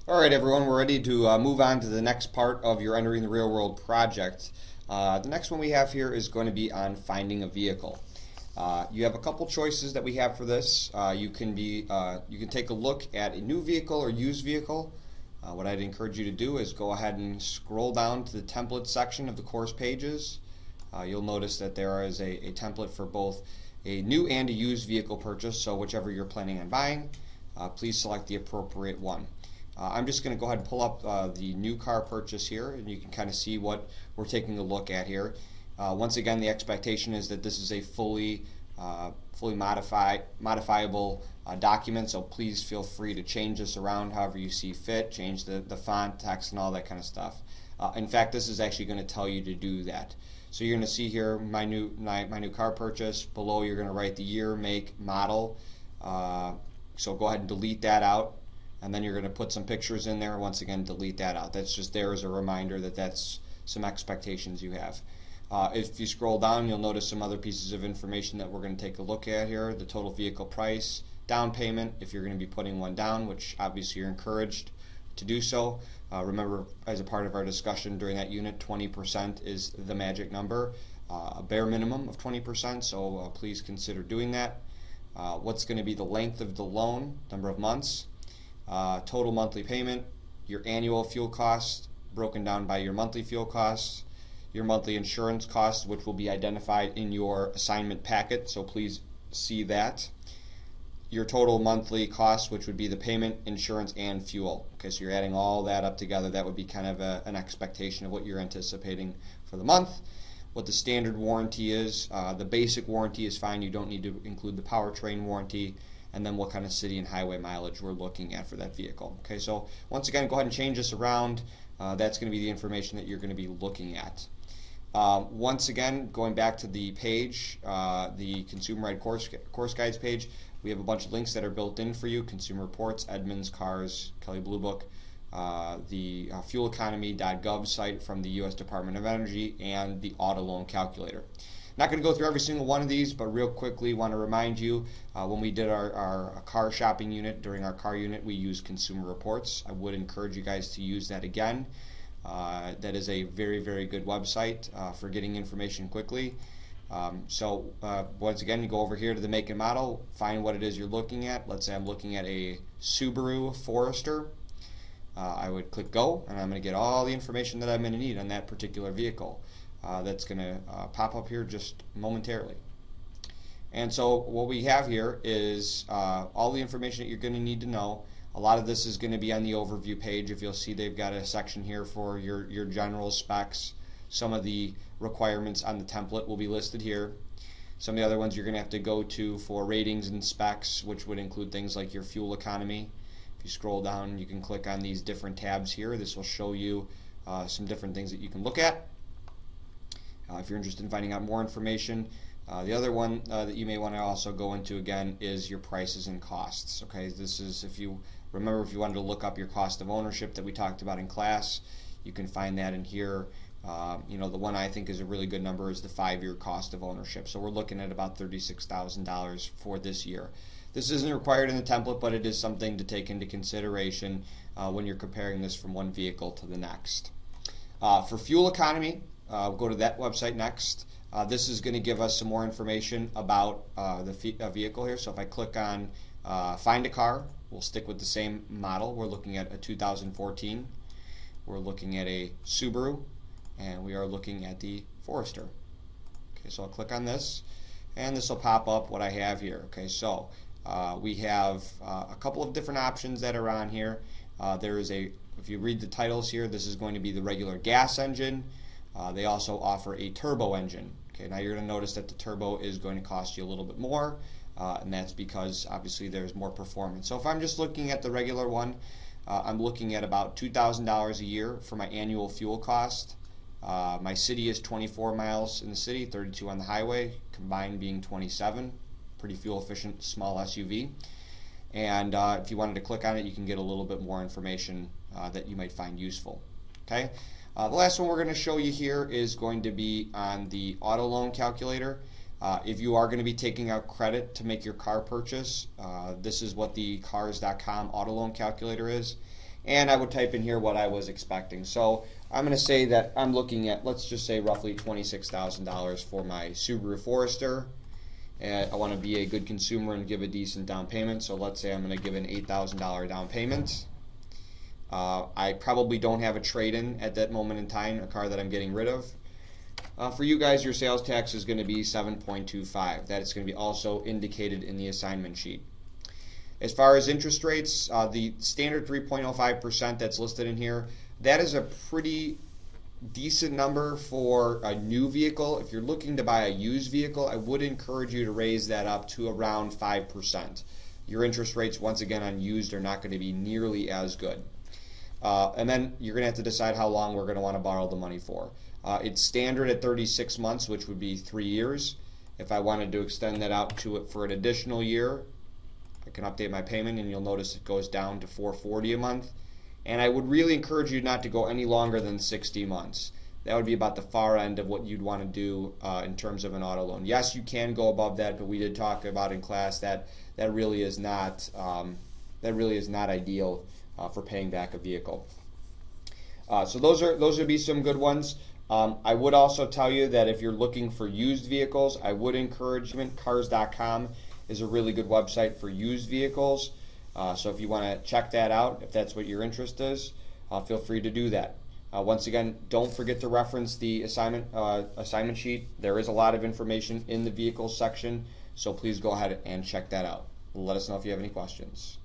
All right, everyone, we're ready to move on to the next part of your Entering the Real World project. The next one we have here is going to be on finding a vehicle. You have a couple choices that we have for this. You can take a look at a new vehicle or used vehicle. What I'd encourage you to do is go ahead and scroll down to the template section of the course pages. You'll notice that there is a template for both a new and a used vehicle purchase, so whichever you're planning on buying, please select the appropriate one. I'm just going to go ahead and pull up the new car purchase here, and you can kind of see what we're taking a look at here. Once again, the expectation is that this is a fully modifiable document, so please feel free to change this around however you see fit, change the font, text, and all that kind of stuff. In fact, this is actually going to tell you to do that. So you're going to see here my new car purchase. Below you're going to write the year, make, model. So go ahead and delete that out. And then you're going to put some pictures in there. Once again, delete that out. That's just there as a reminder that that's some expectations you have. If you scroll down, you'll notice some other pieces of information that we're going to take a look at here. The total vehicle price, down payment, if you're going to be putting one down, which obviously you're encouraged to do so. Remember, as a part of our discussion during that unit, 20% is the magic number, a bare minimum of 20%, so please consider doing that. What's going to be the length of the loan, number of months, total monthly payment, your annual fuel cost broken down by your monthly fuel costs, your monthly insurance costs, which will be identified in your assignment packet, so please see that. Your total monthly cost, which would be the payment, insurance, and fuel. Okay, so you're adding all that up together. That would be kind of an expectation of what you're anticipating for the month. What the standard warranty is. The basic warranty is fine. You don't need to include the powertrain warranty. And then what kind of city and highway mileage we're looking at for that vehicle. Okay, so once again, go ahead and change this around. That's going to be the information that you're going to be looking at. Once again, going back to the page, the Consumer Ride Course Guides page, we have a bunch of links that are built in for you. Consumer Reports, Edmunds, Cars, Kelley Blue Book, the fueleconomy.gov site from the U.S. Department of Energy, and the auto loan calculator. Not going to go through every single one of these, but real quickly want to remind you, when we did our car shopping unit, during our car unit, we used Consumer Reports. I would encourage you guys to use that again. That is a very, very good website for getting information quickly. Once again, you go over here to the make and model, find what it is you're looking at. Let's say I'm looking at a Subaru Forester. I would click go, and I'm going to get all the information that I'm going to need on that particular vehicle. That's going to pop up here just momentarily. And so what we have here is all the information that you're going to need to know. A lot of this is going to be on the overview page. If you'll see, they've got a section here for your general specs. Some of the requirements on the template will be listed here. Some of the other ones you're going to have to go to for ratings and specs, which would include things like your fuel economy. If you scroll down, you can click on these different tabs here. This will show you some different things that you can look at. If you're interested in finding out more information, the other one that you may want to also go into again is your prices and costs. Okay, this is if you wanted to look up your cost of ownership that we talked about in class, you can find that in here. The one I think is a really good number is the 5-year cost of ownership. So we're looking at about $36,000 for this year. This isn't required in the template, but it is something to take into consideration when you're comparing this from one vehicle to the next. For fuel economy, we'll go to that website next. This is going to give us some more information about the vehicle here. So if I click on find a car, we'll stick with the same model. We're looking at a 2014. We're looking at a Subaru, and we are looking at the Forester. Okay, so I'll click on this, and this will pop up what I have here. Okay, so we have a couple of different options that are on here. If you read the titles here, this is going to be the regular gas engine. They also offer a turbo engine. Okay, now you're going to notice that the turbo is going to cost you a little bit more, and that's because obviously there's more performance. So if I'm just looking at the regular one, I'm looking at about $2,000 a year for my annual fuel cost. My city is 24 miles in the city, 32 on the highway, combined being 27. Pretty fuel efficient small SUV. And if you wanted to click on it, you can get a little bit more information that you might find useful. Okay. The last one we're going to show you here is going to be on the auto loan calculator. If you are going to be taking out credit to make your car purchase, this is what the cars.com auto loan calculator is. and I would type in here what I was expecting. So I'm going to say that I'm looking at, let's just say roughly $26,000 for my Subaru Forester. And I want to be a good consumer and give a decent down payment, so let's say I'm going to give an $8,000 down payment. I probably don't have a trade-in at that moment in time, a car that I'm getting rid of. For you guys, your sales tax is going to be 7.25. That is going to be also indicated in the assignment sheet. As far as interest rates, the standard 3.05% that's listed in here, that is a pretty decent number for a new vehicle. If you're looking to buy a used vehicle, I would encourage you to raise that up to around 5%. Your interest rates, once again, on used are not going to be nearly as good. And then you're going to have to decide how long we're going to want to borrow the money for. It's standard at 36 months, which would be 3 years. If I wanted to extend that out to it for an additional year, I can update my payment, and you'll notice it goes down to $440 a month. And I would really encourage you not to go any longer than 60 months. That would be about the far end of what you'd want to do in terms of an auto loan. Yes, you can go above that, but we did talk about in class that that really is not ideal for paying back a vehicle. So those would be some good ones. I would also tell you that if you're looking for used vehicles, I would encourage cars.com is a really good website for used vehicles. So if you want to check that out, if that's what your interest is, feel free to do that. Once again, don't forget to reference the assignment sheet. There is a lot of information in the vehicles section, so please go ahead and check that out. Let us know if you have any questions.